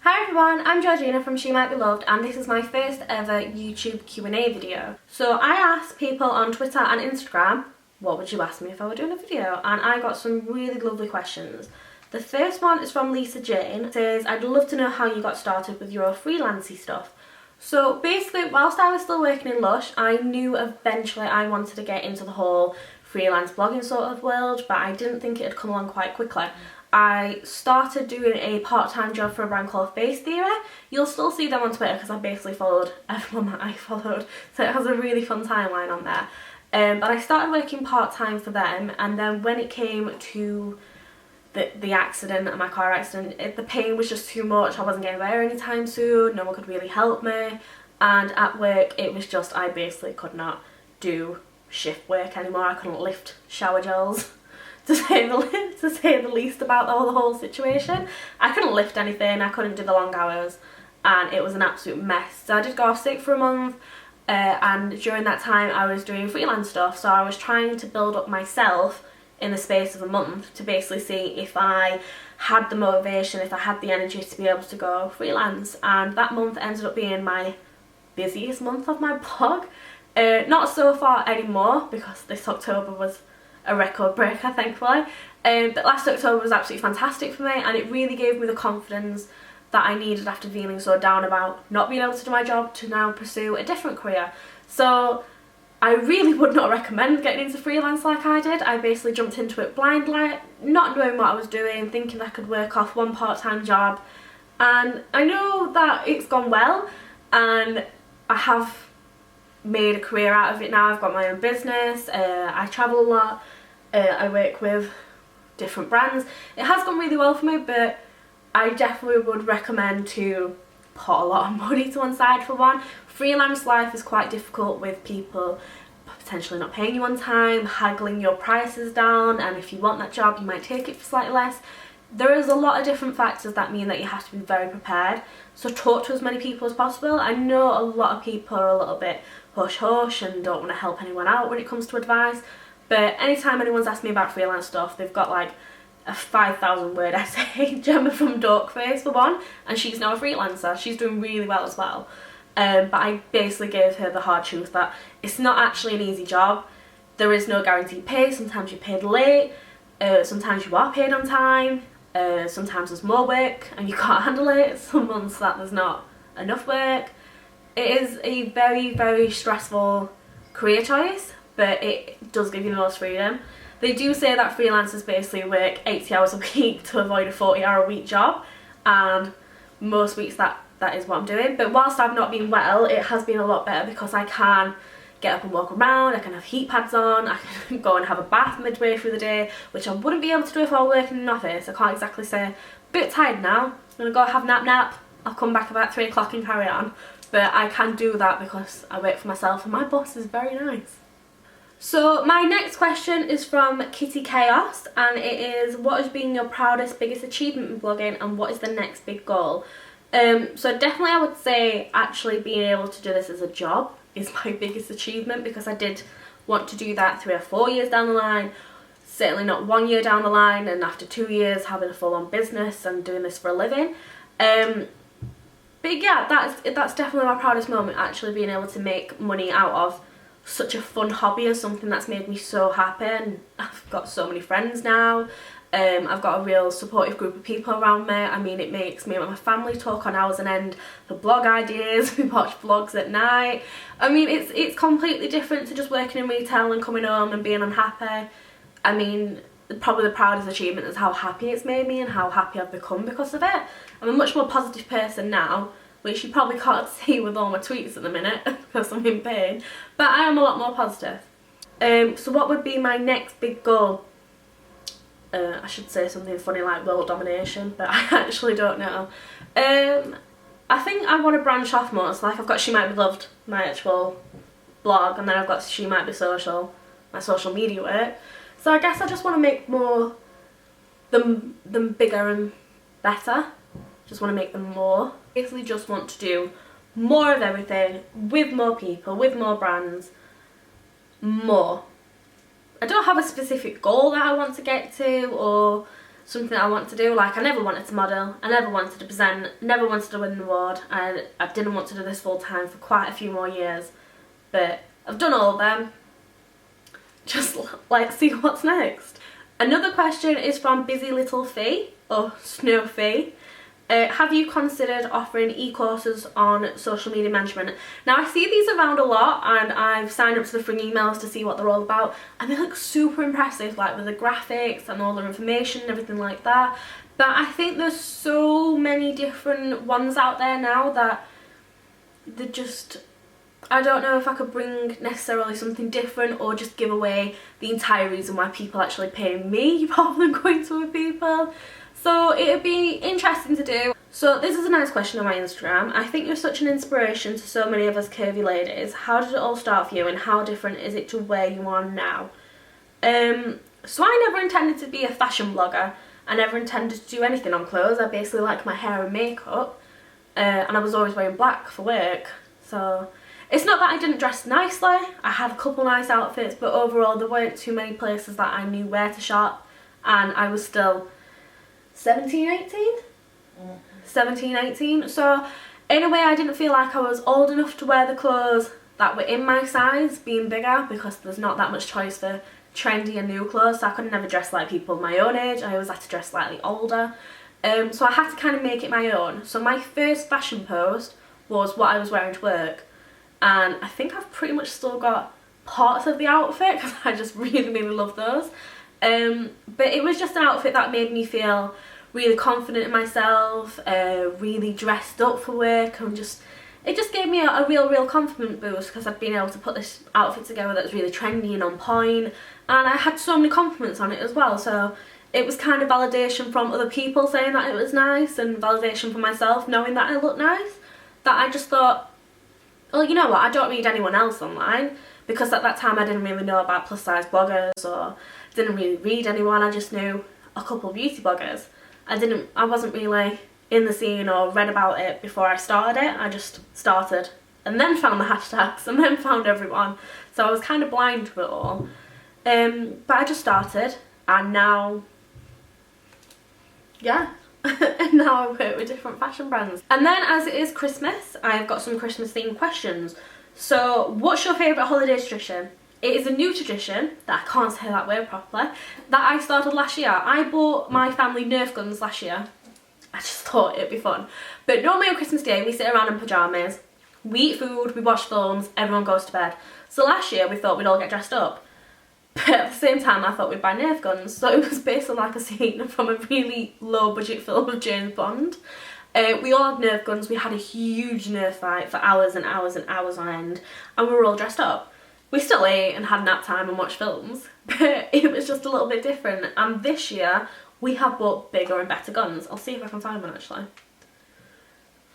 Hi everyone, I'm Georgina from She Might Be Loved and this is my first ever YouTube Q&A video. So I asked people on Twitter and Instagram, what would you ask me if I were doing a video? And I got some really lovely questions. The first one is from Lisa Jane. It says, I'd love to know how you got started with your freelancey stuff. So basically, whilst I was still working in Lush, I knew eventually I wanted to get into the whole freelance blogging sort of world, but I didn't think it had come along quite quickly. I started doing a part-time job for a brand called Face Theory. You'll still see them on Twitter because I basically followed everyone that I followed, so it has a really fun timeline on there. But I started working part-time for them, and then when it came to the accident, my car accident, the pain was just too much. I wasn't getting better anytime soon, no one could really help me, and at work it was just, I basically could not do shift work anymore. I couldn't lift shower gels. To say the least about the whole situation. I couldn't lift anything, I couldn't do the long hours, and it was an absolute mess. So I did go off sick for a month, and during that time I was doing freelance stuff, so I was trying to build up myself in the space of a month to basically see if I had the motivation, if I had the energy to be able to go freelance, and that month ended up being my busiest month of my blog. Not so far anymore because this October was a record breaker, thankfully, but last October was absolutely fantastic for me, and it really gave me the confidence that I needed after feeling so down about not being able to do my job to now pursue a different career. So I really would not recommend getting into freelance like I did. I basically jumped into it blindly, not knowing what I was doing, thinking I could work off one part-time job, and I know that it's gone well and I have made a career out of it now. I've got my own business, I travel a lot, I work with different brands. It has gone really well for me, but I definitely would recommend to put a lot of money to one side for one. Freelance life is quite difficult with people potentially not paying you on time, haggling your prices down, and if you want that job you might take it for slightly less. There is a lot of different factors that mean that you have to be very prepared, so talk to as many people as possible. I know a lot of people are a little bit hush-hush and don't want to help anyone out when it comes to advice, but anytime anyone's asked me about freelance stuff, they've got like a 5,000 word essay. Gemma from Dorkface for one, and she's now a freelancer. She's doing really well as well, but I basically gave her the hard truth that it's not actually an easy job. There is no guaranteed pay. Sometimes you're paid late, sometimes you are paid on time, sometimes there's more work and you can't handle it, some months that there's not enough work. It is a very stressful career choice, but it does give you the most freedom. They do say that freelancers basically work 80 hours a week to avoid a 40-hour-a-week job, and most weeks that is what I'm doing. But whilst I've not been well, it has been a lot better because I can get up and walk around, I can have heat pads on, I can go and have a bath midway through the day, which I wouldn't be able to do if I were working in an office. I can't exactly say, a bit tired now, I'm gonna go have a nap, I'll come back about 3 o'clock and carry on. But I can do that because I work for myself and my boss is very nice. So my next question is from Kitty Chaos, and it is, what has been your proudest, biggest achievement in blogging, and what is the next big goal? So definitely I would say actually being able to do this as a job is my biggest achievement, because I did want to do that 3 or 4 years down the line, certainly not 1 year down the line, and after 2 years having a full-on business and doing this for a living. But yeah, that's definitely my proudest moment, actually being able to make money out of such a fun hobby and something that's made me so happy. And I've got so many friends now. I've got a real supportive group of people around me. I mean, it makes me and my family talk on hours on end for blog ideas. We watch vlogs at night. I mean, it's completely different to just working in retail and coming home and being unhappy. I mean, probably the proudest achievement is how happy it's made me and how happy I've become because of it. I'm a much more positive person now, which you probably can't see with all my tweets at the minute because I'm in pain, but I am a lot more positive. So what would be my next big goal? I should say something funny like world domination, but I actually don't know. I think I want to branch off more. So like, I've got She Might Be Loved, my actual blog, and then I've got She Might Be Social, my social media work. So I guess I just want to make more them bigger and better. Just want to make them more. Basically just want to do more of everything with more people, with more brands, more. I don't have a specific goal that I want to get to or something I want to do. Like, I never wanted to model, I never wanted to present, never wanted to win an award. I didn't want to do this full time for quite a few more years, but I've done all of them. Just like, see what's next. Another question is from Busy Little Fee, or Snow Fee. Have you considered offering e-courses on social media management? Now, I see these around a lot, and I've signed up to the free emails to see what they're all about, and they look super impressive, like with the graphics and all the information and everything like that. But I think there's so many different ones out there now that they're just, I don't know if I could bring necessarily something different or just give away the entire reason why people actually pay me rather than going to other people. So it'd be interesting to do. So this is a nice question on my Instagram. I think you're such an inspiration to so many of us curvy ladies. How did it all start for you, and how different is it to where you are now? So I never intended to be a fashion blogger. I never intended to do anything on clothes. I basically like my hair and makeup, and I was always wearing black for work. So it's not that I didn't dress nicely. I had a couple nice outfits, but overall there weren't too many places that I knew where to shop, and I was still 17, 18? 17, 18. So in a way I didn't feel like I was old enough to wear the clothes that were in my size, being bigger, because there's not that much choice for trendy and new clothes. So I could never dress like people my own age. I always had to dress slightly older. So I had to kind of make it my own. So my first fashion post was what I was wearing to work, and I think I've pretty much still got parts of the outfit because I just really love those. But it was just an outfit that made me feel really confident in myself, really dressed up for work, and it just gave me a real confidence boost, because I'd been able to put this outfit together that was really trendy and on point, and I had so many compliments on it as well. So it was kind of validation from other people saying that it was nice, and validation for myself knowing that I looked nice, that I just thought, well, you know what, I don't read anyone else online, because at that time I didn't really know about plus size bloggers, or didn't really read anyone. I just knew a couple of beauty bloggers. I wasn't really in the scene or read about it before I started it. I just started and then found the hashtags and then found everyone. So I was kind of blind to it all. But I just started, and now, yeah. And now I work with different fashion brands. And then, as it is Christmas, I've got some Christmas themed questions. So what's your favourite holiday tradition? It is a new tradition, that I can't say that word properly, that I started last year. I bought my family Nerf guns last year. I just thought it'd be fun. But normally on Christmas Day we sit around in pyjamas, we eat food, we watch films, everyone goes to bed. So last year we thought we'd all get dressed up. But at the same time I thought we'd buy Nerf guns. So it was basically like a scene from a really low budget film with James Bond. We all had Nerf guns. We had a huge Nerf fight for hours and hours and hours on end, and we were all dressed up. We still ate and had nap time and watched films, but it was just a little bit different. And this year we have bought bigger and better guns. I'll see if I can find one actually.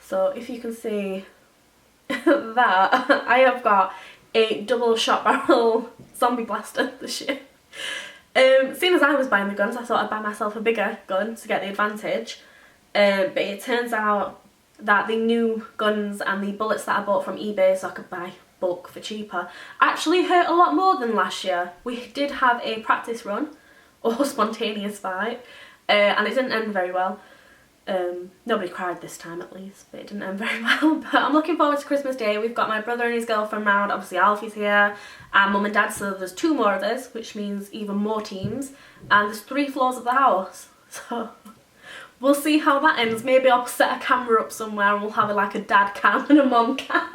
So if you can see that, I have got a double shot barrel zombie blaster this year. Seeing as I was buying the guns, I thought I'd buy myself a bigger gun to get the advantage. But it turns out that the new guns and the bullets that I bought from eBay so I could buy bulk for cheaper actually hurt a lot more than last year. We did have a practice run, or spontaneous fight, and it didn't end very well. Nobody cried this time at least, but it didn't end very well. But I'm looking forward to Christmas Day. We've got my brother and his girlfriend round, obviously Alfie's here, and mum and dad, so there's 2 more of us, which means even more teams, and there's 3 floors of the house, so we'll see how that ends. Maybe I'll set a camera up somewhere and we'll have like a dad cam and a mum cam.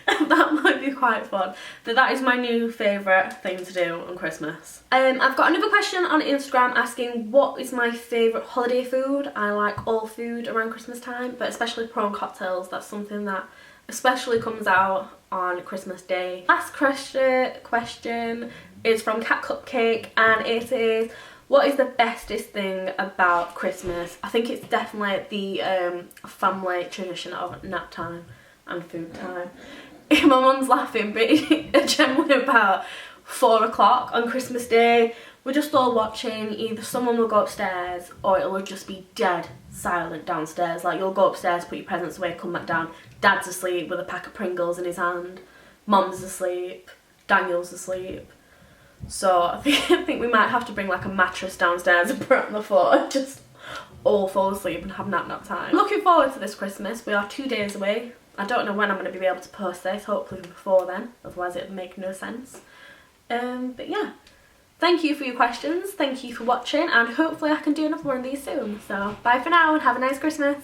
That might be quite fun. But that is my new favourite thing to do on Christmas. I've got another question on Instagram asking what is my favourite holiday food. I like all food around Christmas time, but especially prawn cocktails. That's something that especially comes out on Christmas Day. Last question is from Cat Cupcake, and it is, what is the bestest thing about Christmas? I think it's definitely the family tradition of nap time and food time. My mum's laughing, but generally about 4 o'clock on Christmas Day, we're just all watching. Either someone will go upstairs or it will just be dead silent downstairs. Like, you'll go upstairs, put your presents away, come back down. Dad's asleep with a pack of Pringles in his hand. Mum's asleep. Daniel's asleep. So I think we might have to bring like a mattress downstairs and put it on the floor and just all fall asleep and have nap time. Looking forward to this Christmas. We are 2 days away. I don't know when I'm going to be able to post this, hopefully before then, otherwise it would make no sense. But yeah, thank you for your questions, thank you for watching, and hopefully I can do another one of these soon. So bye for now and have a nice Christmas.